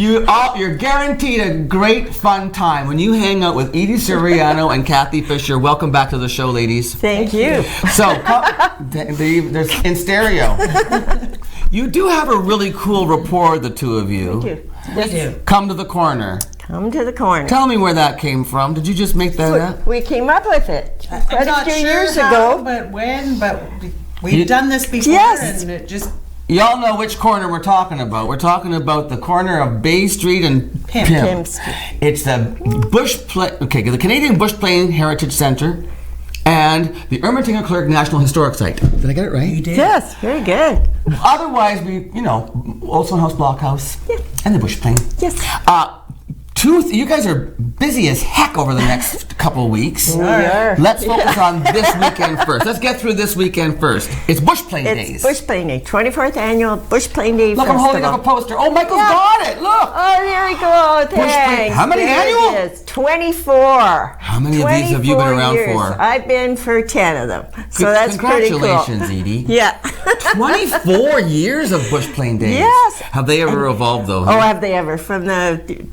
You're guaranteed a great fun time when you hang out with Edie Suriano and Kathy Fisher. Welcome back to the show, ladies.
Thank you.
So, there's in stereo. You do have a really cool rapport, the two of you.
We do. We do.
Come to the corner.
Come to the corner.
Tell me where that came from. Did you just make that up?
We came up with it quite a few years
how,
ago.
But when? But we've done this before, and it just.
Y'all know which corner we're talking about. We're talking about the corner of Bay Street and Pym. It's the the Canadian Bushplane Heritage Centre and the Ermitinger Clerk National Historic Site. Did I get it right?
You did.
Yes, very good.
Otherwise, Old Stone House Blockhouse and the Bushplane.
Yes.
You guys are busy as heck over the next couple of weeks.
We are.
Let's focus on this weekend first. Let's get through this weekend first. It's Bushplane Days.
It's Bushplane Day, 24th annual Bushplane Day
Look,
Festival.
I'm holding up a poster. Oh, Michael's got it. Look.
Oh, there we go. Thanks.
How many
there
annual?
It is. 24.
How many of these have you been around
years.
for?
I've been for 10 of them. So that's pretty cool.
Congratulations, Edie.
Yeah.
24 years of Bushplane Days.
Yes.
Have they ever evolved, though?
Oh, have they ever? From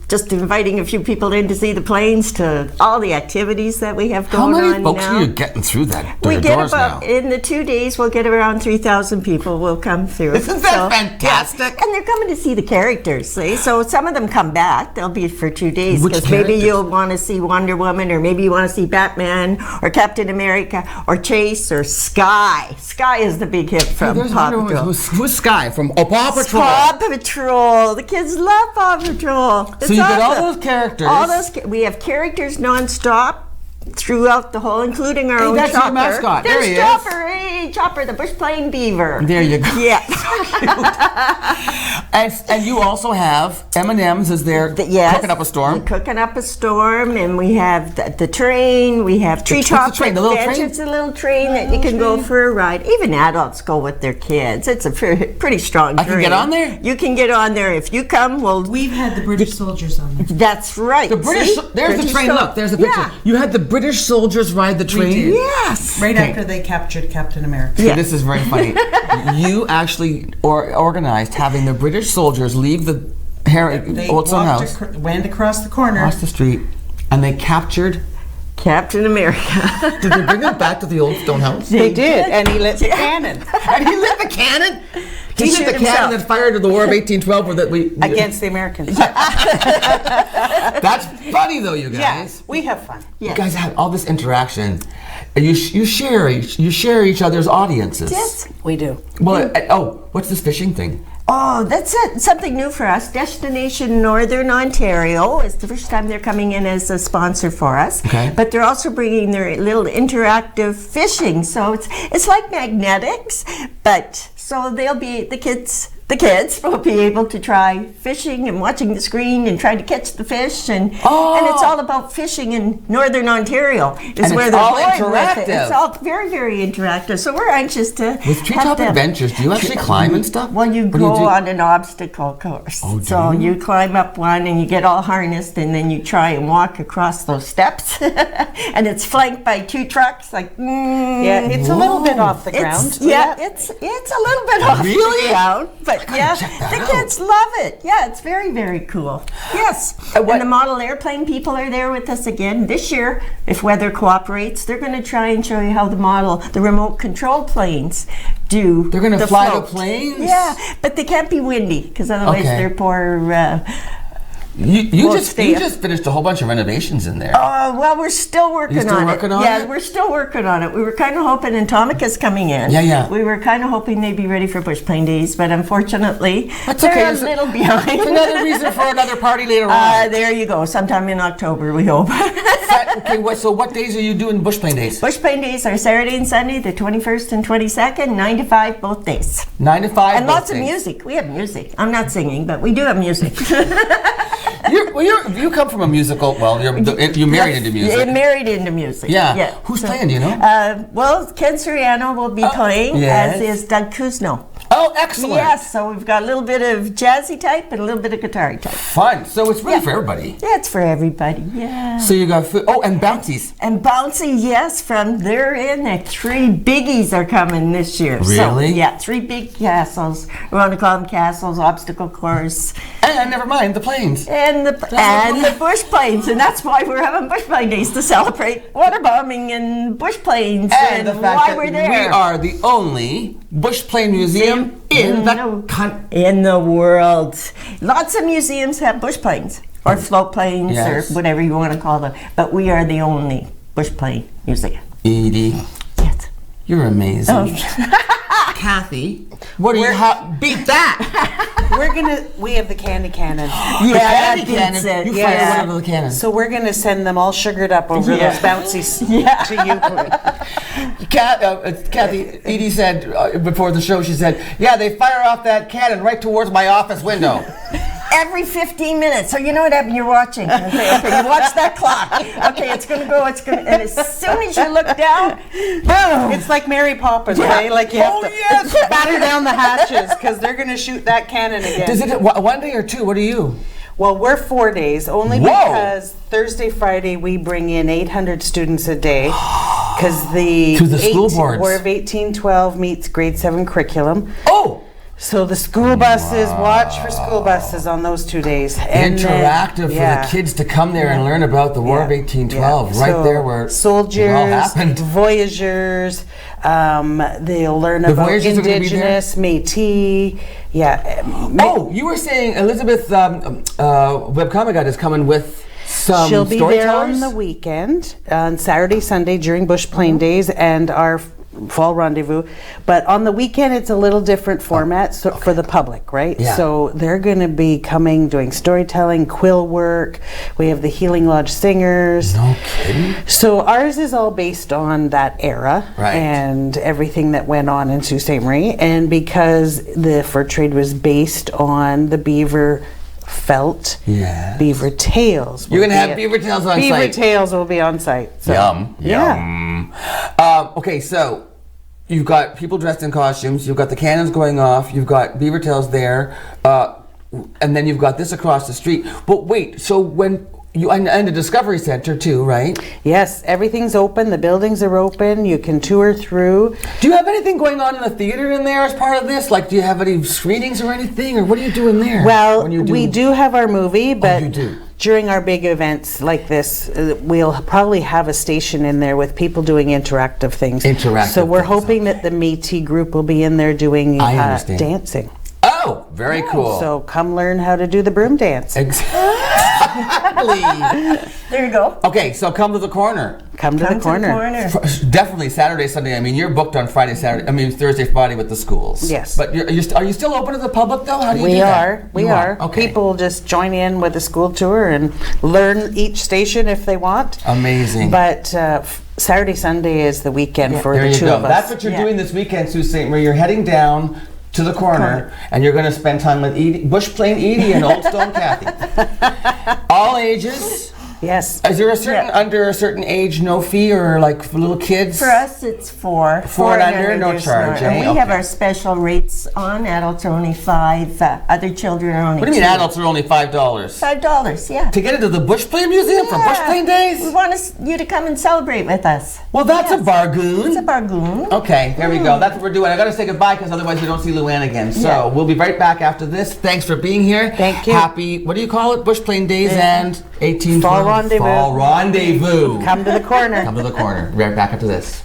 just inviting a few people in to see the planes to all the activities that we have going on now.
How many folks are you getting through that doors now?
In the 2 days, we'll get around 3,000 people will come through.
Isn't that fantastic?
Yeah. And they're coming to see the characters, see? So some of them come back. They'll be for 2 days.
Which
Because maybe you'll want to see Wonder Woman, or maybe you want to see Batman, or Captain America, or Chase, or Sky. Sky is the big hit from Paw Patrol.
Who's Sky? From Paw Patrol?
Paw Patrol. The kids love Paw Patrol.
So you get all those characters.
We have characters nonstop throughout the whole, including our own
that's
Chopper.
Your mascot.
There's
there he
Chopper. Hey, Chopper, the Bushplane Beaver.
There you go.
Yeah.
And you also have M&M's as they're cooking up a storm.
We're cooking up a storm, and we have the train. We have treetop
train? The little train?
It's a little train that you can go for a ride. Even adults go with their kids. It's a pretty strong train.
I can get on there?
You can get on there. If you come,
We've had the British soldiers on there.
That's right.
The British. There's the train. Look, there's the picture.
Yeah.
You had the British soldiers ride the train.
We did.
Yes.
Right after they captured Captain America.
Yeah. This is very funny. You actually organized having the British soldiers leave the Old Stone House.
Went across the corner.
Across the street. And they captured
Captain America.
Did they bring him back to the Old Stone House?
They did, and he lit the cannon.
And he lit the cannon? He lit the cannon that fired in the War of 1812
against the Americans.
That's funny, though, you guys.
Yeah, we have fun.
You guys had all this interaction. And you share each other's audiences.
Yes,
we do.
Well, what's this fishing thing?
Oh, that's it. Something new for us. Destination Northern Ontario is the first time they're coming in as a sponsor for us.
Okay.
But they're also bringing their little interactive fishing. So it's like magnetics, but so they'll be the kids will be able to try fishing and watching the screen and trying to catch the fish, and it's all about fishing in Northern Ontario.
And
where
it's
they're
all
going with
interactive.
it. It's all very, very interactive. So we're anxious to
with Treetop Adventures. Do you actually climb and stuff?
Well, you go on an obstacle course.
Oh,
so you climb up one and you get all harnessed, and then you try and walk across those steps. And it's flanked by 2 trucks.
Yeah, it's a little bit off the ground.
It's a little bit off the ground, but yeah, the kids love it. Yeah, it's very, very cool. Yes, and the model airplane people are there with us again this year. If weather cooperates, they're going to try and show you how the remote control planes do.
They're going to fly
float.
the planes?
Yeah, but they can't be windy, because otherwise they're poor.
You just finished a whole bunch of renovations in there.
Well, we're still working on it. Yeah, we're still working on it. We were kind of hoping, and Tomica's coming in.
Yeah.
We were kind of hoping they'd be ready for Bushplane Days, but unfortunately,
That's
they're
okay.
a little behind.
It's another reason for another party later on.
There you go. Sometime in October, we hope.
So what days are you doing Bushplane Days?
Bushplane Days are Saturday and Sunday, the 21st and 22nd, 9 to 5 both days.
9 to 5
And
both
lots
days.
of music. We have music. I'm not singing, but we do have music.
You come from a musical. Well, you're married into music.
Married into music.
Yeah. Who's playing? Do you know?
Well, Ken Soriano will be playing, as is Doug Kuzno.
Oh, excellent.
Yes, so we've got a little bit of jazzy type and a little bit of guitar type.
Fun. So it's really for everybody.
Yeah, it's for everybody. Yeah.
So you got food. Oh, and bouncies.
And bouncy, yes, from there in. The 3 biggies are coming this year.
Really?
So, yeah, 3 big castles. We want to call them castles, obstacle course.
And never mind, the planes.
And the bush planes. And that's why we're having Bushplane Days, to celebrate water bombing and bush planes
and the fact
why
that
we're there.
We are the only Bushplane museum in
the world. Lots of museums have bush planes or float planes or whatever you want to call them, but we are the only bushplane museum.
Edie,
yes,
you're amazing. Kathy, what do you beat that?
We have the candy cannon.
Yeah,
the candy cannon. You fire one over the cannon.
So we're going to send them all sugared up over those bouncies to you.
Kathy, Edie said before the show, she said, yeah, they fire off that cannon right towards my office window.
Every 15 minutes. So you know what happened? You're watching. Okay, you watch that clock. Okay, it's going to go. And as soon as you look down, boom!
It's like Mary Poppins, right? Like you have to batter down the hatches because they're going to shoot that cannon again.
Is it 1 day or 2? What are you?
Well, we're 4 days, only because Thursday, Friday, we bring in 800 students a day. Because the
school boards.
War of 1812 meets grade 7 curriculum.
Oh!
So the school buses, watch for school buses on those 2 days. And
interactive for the kids to come there and learn about the War of 1812, right there where
soldiers,
it all happened.
Voyageurs, they'll learn about Indigenous, Métis. Yeah.
Oh, you were saying Elizabeth webcomic guide is coming with some
She'll be
storytellers?
there on the weekend, on Saturday, Sunday during Bushplane Days and our fall rendezvous, but on the weekend it's a little different format for the public, right?
Yeah.
So they're going to be coming, doing storytelling, quill work. We have the Healing Lodge singers.
No kidding.
So ours is all based on that era and everything that went on in Sault Ste. Marie, and because the fur trade was based on the beaver felt, beaver tails.
You're going to have beaver tails on site.
Beaver tails will be on site. So.
Yum.
Yeah.
Yum. Okay, so you've got people dressed in costumes, you've got the cannons going off, you've got beaver tails there, and then you've got this across the street. But wait, so when you and the Discovery Center too, right?
Yes, everything's open. The buildings are open. You can tour through.
Do you have anything going on in the theater in there as part of this? Like, do you have any screenings or anything, or what are you doing there?
Well, we do have our movie, but
you do.
During our big events like this, we'll probably have a station in there with people doing interactive things. So we're hoping that the Métis group will be in there doing dancing.
Oh, very cool.
So come learn how to do the broom dance.
Exactly.
There you go.
Okay, so come to the corner.
Come to the corner.
Definitely Saturday, Sunday. I mean, you're booked on Friday, Saturday. I mean, Thursday, Friday with the schools.
Yes.
But are you still open to the public though? How do you do
We
that?
are.
Okay.
People just join in with the school tour and learn each station if they want.
Amazing.
But Saturday, Sunday is the weekend for the two of us.
That's what you're doing this weekend, Sault Ste. Marie. You're heading down to the corner, and you're going to spend time with Bushplane Edie and Old Stone Kathy. All ages.
Yes.
Is there a certain under a certain age no fee, or like for little kids?
For us, it's 4.
4 and under, no charge.
And we have our special rates on. Adults are only $5. Other children are only.
What do you mean adults are only $5?
$5, yeah.
To get into the Bushplane Museum for Bushplane Days?
We want you to come and celebrate with us.
Well, that's a bargain.
It's a bargain.
Okay, there we go. That's what we're doing. I got to say goodbye because otherwise we don't see Luann again. So we'll be right back after this. Thanks for being here.
Thank you.
Happy, what do you call it? Bushplane Days and 18
Fall Rendezvous.
Fall Rendezvous.
Come to the corner.
Come to the corner. Right back after this.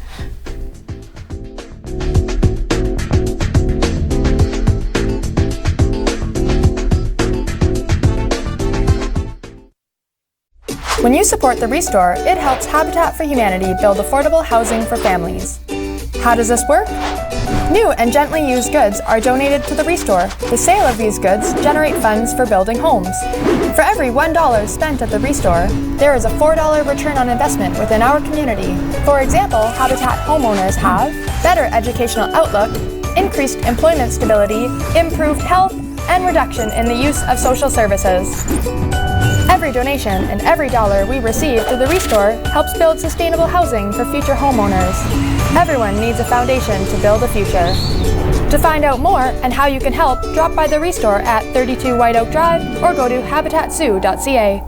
When you support the Restore, it helps Habitat for Humanity build affordable housing for families. How does this work? New and gently used goods are donated to the Restore. The sale of these goods generate funds for building homes. For every $1 spent at the Restore, there is a $4 return on investment within our community. For example, Habitat homeowners have better educational outlook, increased employment stability, improved health, and reduction in the use of social services. Every donation and every dollar we receive through the Restore helps build sustainable housing for future homeowners. Everyone needs a foundation to build a future. To find out more and how you can help, drop by the Restore at 32 White Oak Drive or go to habitatsioux.ca.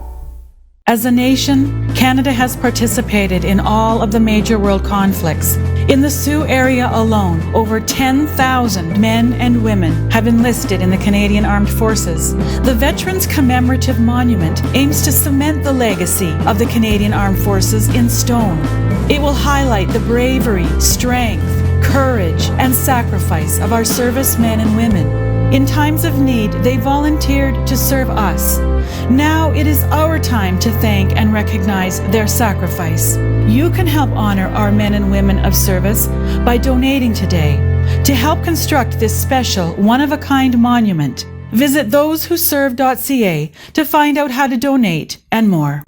As a nation, Canada has participated in all of the major world conflicts. In the Sioux area alone, over 10,000 men and women have enlisted in the Canadian Armed Forces. The Veterans Commemorative Monument aims to cement the legacy of the Canadian Armed Forces in stone. It will highlight the bravery, strength, courage, and sacrifice of our servicemen and women. In times of need, they volunteered to serve us. Now it is our time to thank and recognize their sacrifice. You can help honor our men and women of service by donating today to help construct this special, one-of-a-kind monument. Visit thosewhoserve.ca to find out how to donate and more.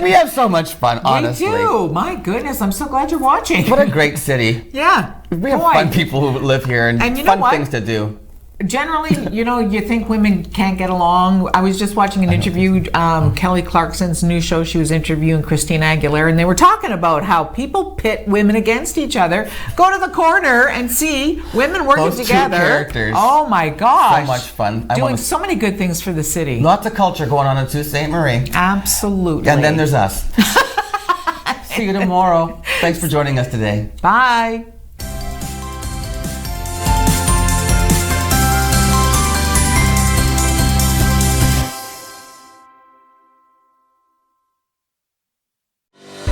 We have so much fun, honestly.
We do. My goodness, I'm so glad you're watching.
What a great city.
Yeah.
We have fun people who live here and
you know
fun
what?
things to do.
Generally, you think women can't get along. I was just watching an interview, Kelly Clarkson's new show. She was interviewing Christina Aguilera, and they were talking about how people pit women against each other. Go to the corner and see women working
Those
together.
two characters.
Oh my gosh.
So much fun.
Doing so many good things for the city.
Lots of culture going on in Sault Ste. Marie.
Absolutely.
And then there's us. See you tomorrow. Thanks for joining us today.
Bye.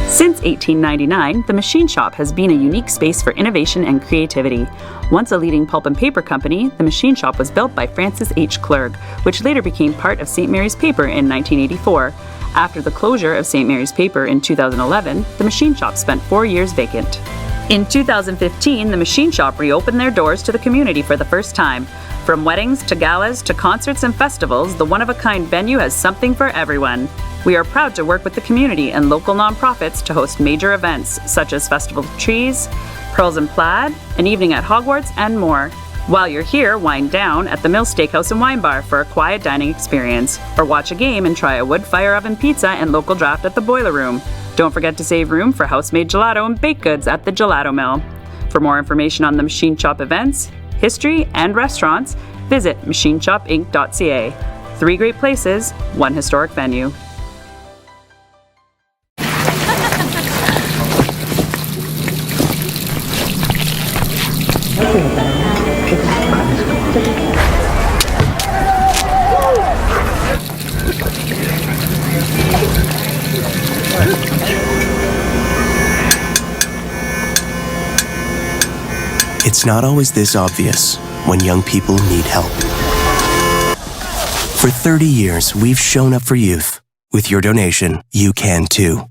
Since 1899, the Machine Shop has been a unique space for innovation and creativity. Once a leading pulp and paper company, the Machine Shop was built by Francis H. Clerg, which later became part of St. Mary's Paper in 1984. After the closure of St. Mary's Paper in 2011, the Machine Shop spent 4 years vacant. In 2015, the Machine Shop reopened their doors to the community for the first time. From weddings to galas to concerts and festivals, the one-of-a-kind venue has something for everyone. We are proud to work with the community and local nonprofits to host major events such as Festival of Trees, Pearls and Plaid, an evening at Hogwarts, and more. While you're here, wind down at the Mill Steakhouse and Wine Bar for a quiet dining experience, or watch a game and try a wood fire oven pizza and local draft at the Boiler Room. Don't forget to save room for house-made gelato and baked goods at the Gelato Mill. For more information on the Machine Shop events, history, and restaurants, visit machineshopinc.ca. 3 great places, 1 historic venue.
It's not always this obvious when young people need help. For 30 years, we've shown up for youth. With your donation, you can too.